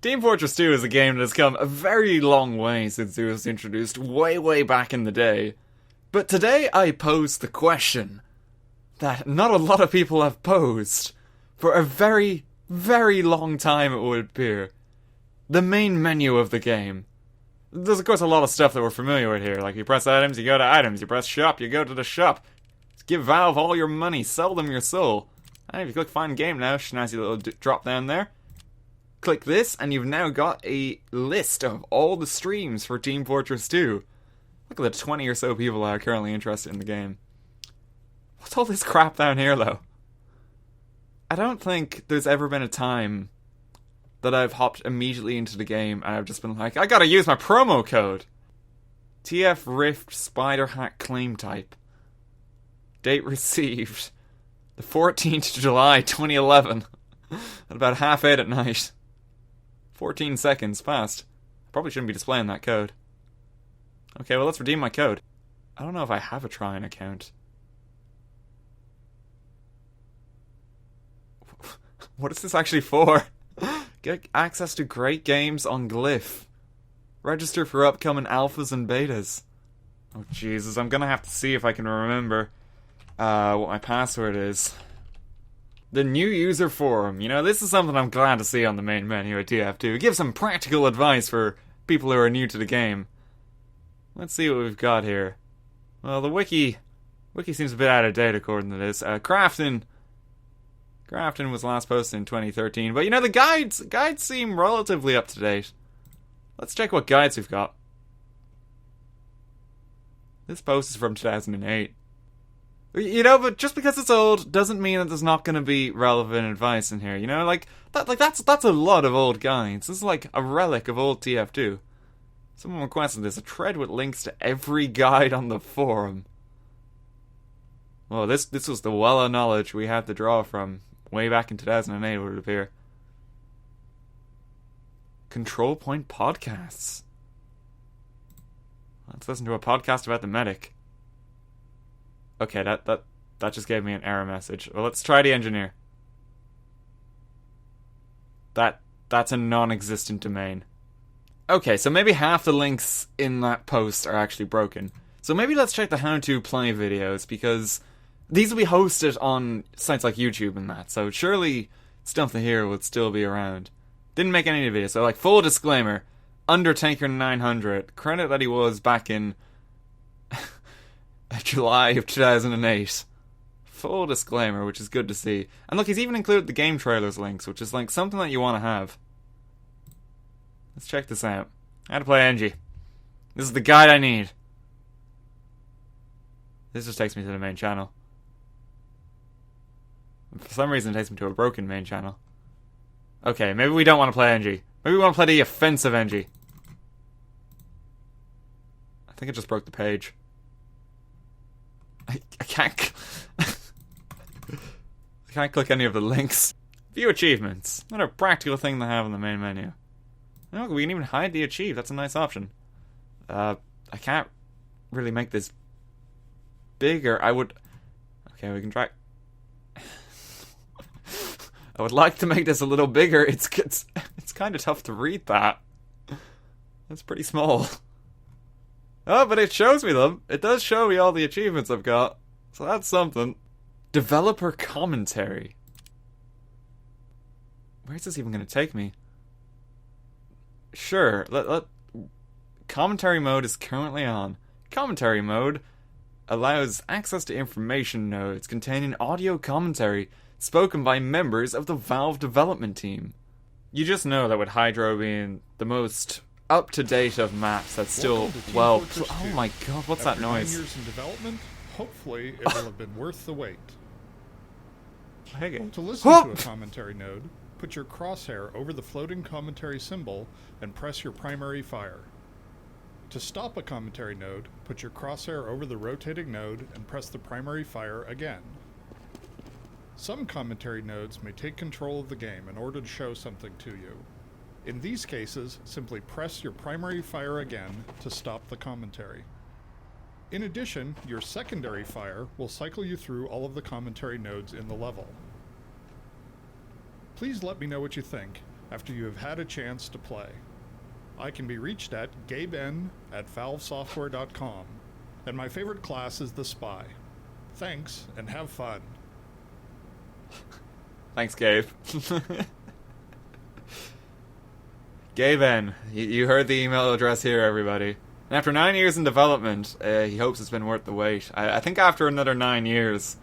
Team Fortress 2 is a game that has come a very long way since it was introduced way back in the day. But today I pose the question that not a lot of people have posed for a very long time, it would appear. The main menu of the game. There's of course a lot of stuff that we're familiar with here, like you press items, you go to items, you press shop, you go to the shop. Give Valve all your money, sell them your soul. And if you click find game now, snazzy little drop down there. Click this, and you've now got a list of all the streams for Team Fortress 2. Look at the 20 or so people that are currently interested in the game. What's all this crap down here, though? I don't think there's ever been a time that I've hopped immediately into the game and I've just been like, I gotta use my promo code! TF Rift Spider Hack Claim Type. Date received the 14th of July 2011 at about 8:30 at night. 14 seconds passed. Probably shouldn't be displaying that code. Okay, well, let's redeem my code. I don't know if I have a Trine account. What is this actually for? Get access to great games on Glyph. Register for upcoming alphas and betas. Oh, Jesus, I'm gonna have to see if I can remember what my password is. The new user forum. You know, this is something I'm glad to see on the main menu at TF2. It gives some practical advice for people who are new to the game. Let's see what we've got here. Well, the wiki seems a bit out of date according to this. Crafton was last posted in 2013, but you know, the guides seem relatively up to date. Let's check what guides we've got. This post is from 2008. You know, but just because it's old doesn't mean that there's not going to be relevant advice in here. You know, that's a lot of old guides. This is like a relic of old TF2. Someone requested this, a thread with links to every guide on the forum. Well, this was the well of knowledge we had to draw from way back in 2008, would it appear. Control Point Podcasts. Let's listen to a podcast about the medic. Okay, that just gave me an error message. Well, let's try the engineer. That's a non-existent domain. Okay, so maybe half the links in that post are actually broken. So maybe let's check the how to play videos, because these will be hosted on sites like YouTube and that, so surely stuff here would still be around. Didn't make any videos, so like full disclaimer, Undertaker 900, credit that he was back in July of 2008. Full disclaimer, which is good to see. And look, he's even included the game trailers links, which is like something that you want to have. Let's check this out. How to play NG. This is the guide I need. This just takes me to the main channel. For some reason it takes me to a broken main channel. Okay, maybe we don't want to play NG. Maybe we want to play the offensive NG. I think it just broke the page. I can't... I can't click any of the links. View achievements. What a practical thing to have in the main menu. Oh, we can even hide the achieve. That's a nice option. I can't really make this bigger. I would... Okay, we can try... I would like to make this a little bigger. It's kind of tough to read that. That's pretty small. Oh, but it shows me them. It does show me all the achievements I've got. So that's something. Developer commentary. Where's this even going to take me? Sure. Commentary mode is currently on. Commentary mode allows access to information nodes containing audio commentary spoken by members of the Valve development team. You just know that with Hydro being the most up-to-date of maps, that's still, well... Oh my god, what's that noise? 9 years in development, hopefully it will have been worth the wait. Hey, to listen to a commentary node, put your crosshair over the floating commentary symbol and press your primary fire. To stop a commentary node, put your crosshair over the rotating node and press the primary fire again. Some commentary nodes may take control of the game in order to show something to you. In these cases, simply press your primary fire again to stop the commentary. In addition, your secondary fire will cycle you through all of the commentary nodes in the level. Please let me know what you think. after you have had a chance to play. I can be reached at gaben@valvesoftware.com, and my favorite class is the Spy. Thanks, and have fun. Thanks, Gabe. Gaben, you heard the email address here, everybody. And after 9 years in development, he hopes it's been worth the wait. I think after another 9 years,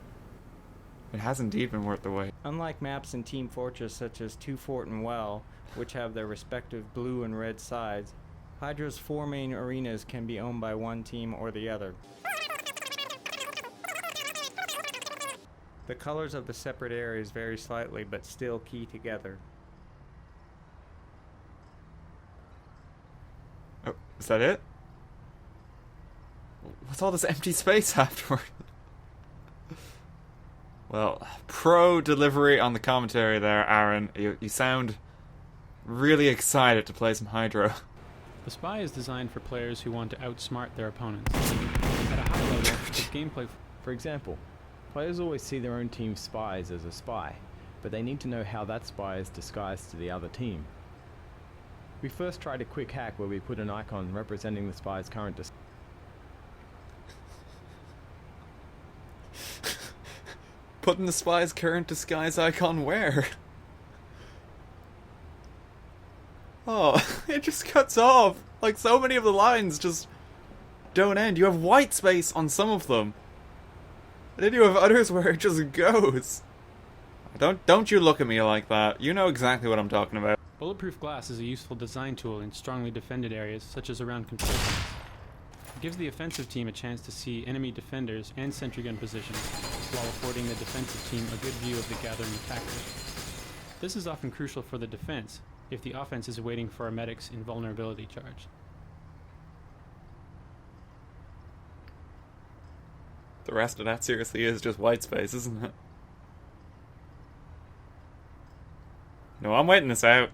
it has indeed been worth the wait. Unlike maps in Team Fortress such as Two Fort and Well, which have their respective blue and red sides, Hydra's 4 main arenas can be owned by one team or the other. The colors of the separate areas vary slightly, but still key together. Oh, is that it? What's all this empty space afterward? Well, pro delivery on the commentary there, Aaron. You sound really excited to play some Hydro. The Spy is designed for players who want to outsmart their opponents. At a high level, its gameplay... For example, players always see their own team's spies as a spy, but they need to know how that spy is disguised to the other team. We first tried a quick hack where we put an icon representing the spy's current disguise. Putting the spy's current disguise icon where? Oh, it just cuts off. Like, so many of the lines just don't end. You have white space on some of them. And then you have others where it just goes. Don't you look at me like that. You know exactly what I'm talking about. Bulletproof glass is a useful design tool in strongly defended areas, such as around control points. It gives the offensive team a chance to see enemy defenders and sentry gun positions, while affording the defensive team a good view of the gathering attackers. This is often crucial for the defense, if the offense is waiting for a medic's invulnerability charge. The rest of that seriously is just white space, isn't it? No, I'm waiting this out.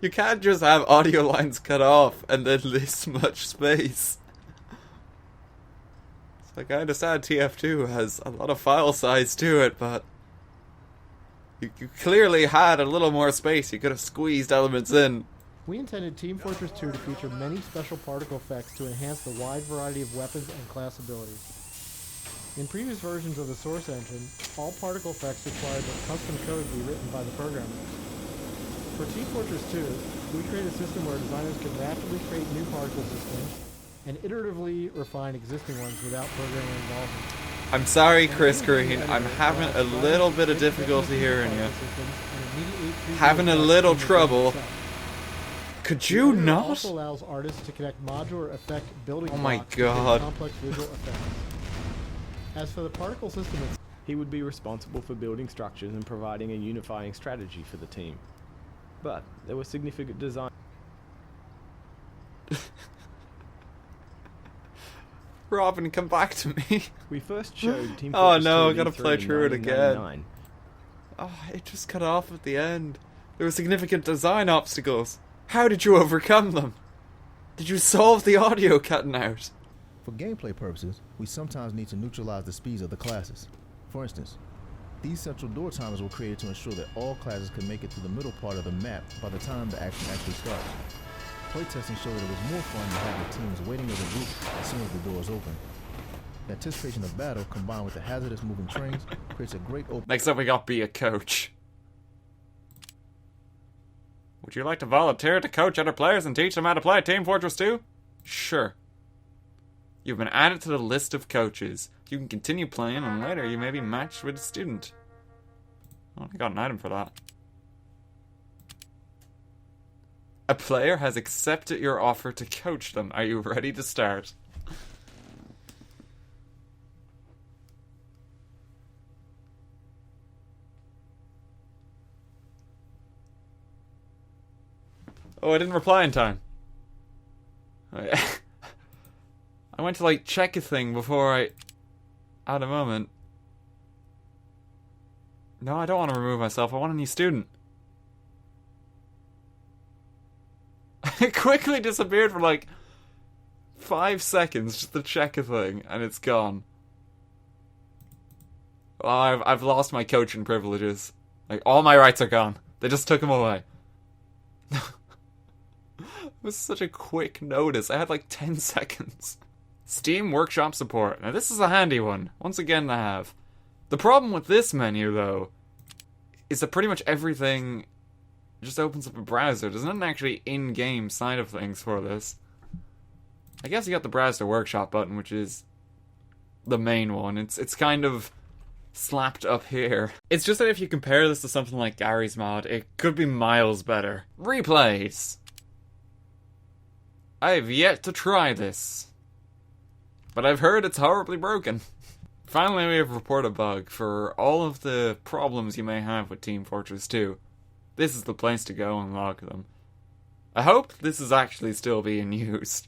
You can't just have audio lines cut off and then this much space. It's like, I understand TF2 has a lot of file size to it, but you clearly had a little more space. You could have squeezed elements in. We intended Team Fortress 2 to feature many special particle effects to enhance the wide variety of weapons and class abilities. In previous versions of the source engine, all particle effects required that custom code be written by the programmer. For Team Fortress 2, we created a system where designers could rapidly create new particle systems and iteratively refine existing ones without programmer involvement. I'm sorry, Chris Green. I'm having a little bit of difficulty hearing you. Having a little trouble. Could you not? It also allows artists to connect modular effect building Oh my blocks God. to complex visual effects. As for the particle system itself, He would be responsible for building structures and providing a unifying strategy for the team. But there were significant design... Robin, come back to me. We first showed Team Oh Fortress no, 2 I gotta in play through it again. 1999. Oh, it just cut off at the end. There were significant design obstacles. How did you overcome them? Did you solve the audio cutting out? For gameplay purposes, we sometimes need to neutralize the speeds of the classes. For instance, these central door timers were created to ensure that all classes could make it to the middle part of the map by the time the action actually starts. Playtesting showed that it was more fun to have the teams waiting as a group as soon as the doors open. The anticipation of battle combined with the hazardous moving trains creates a great open... Next up we got Be a Coach. Would you like to volunteer to coach other players and teach them how to play Team Fortress 2? Sure. You've been added to the list of coaches. You can continue playing, and later you may be matched with a student. Oh, I got an item for that. A player has accepted your offer to coach them. Are you ready to start? Oh, I didn't reply in time. Oh, yeah. I went to, like, check a thing before I... At a moment. No, I don't want to remove myself. I want a new student. It quickly disappeared for, like, 5 seconds just to check a thing, and it's gone. Well, I've lost my coaching privileges. Like, all my rights are gone. They just took them away. It was such a quick notice. I had like 10 seconds. Steam Workshop support. Now this is a handy one. Once again to have. The problem with this menu, though, is that pretty much everything just opens up a browser. There's nothing actually in-game side of things for this. I guess you got the Browse to Workshop button, which is the main one. It's kind of slapped up here. It's just that if you compare this to something like Gary's mod, it could be miles better. Replays. I've yet to try this, but I've heard it's horribly broken. Finally, we have Report a Bug. For all of the problems you may have with Team Fortress 2, this is the place to go and log them. I hope this is actually still being used.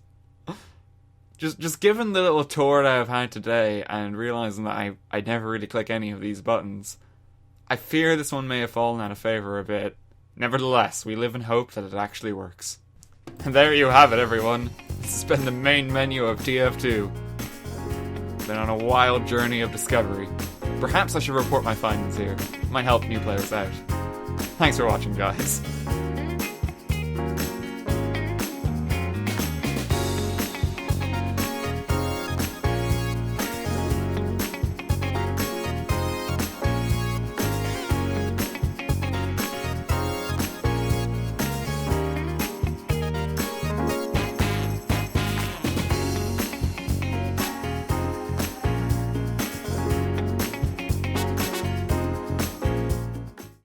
Just given the little tour that I've had today and realizing that I never really click any of these buttons, I fear this one may have fallen out of favor a bit. Nevertheless, we live in hope that it actually works. And there you have it, everyone. This has been the main menu of TF2. Been on a wild journey of discovery. Perhaps I should report my findings here. Might help new players out. Thanks for watching, guys.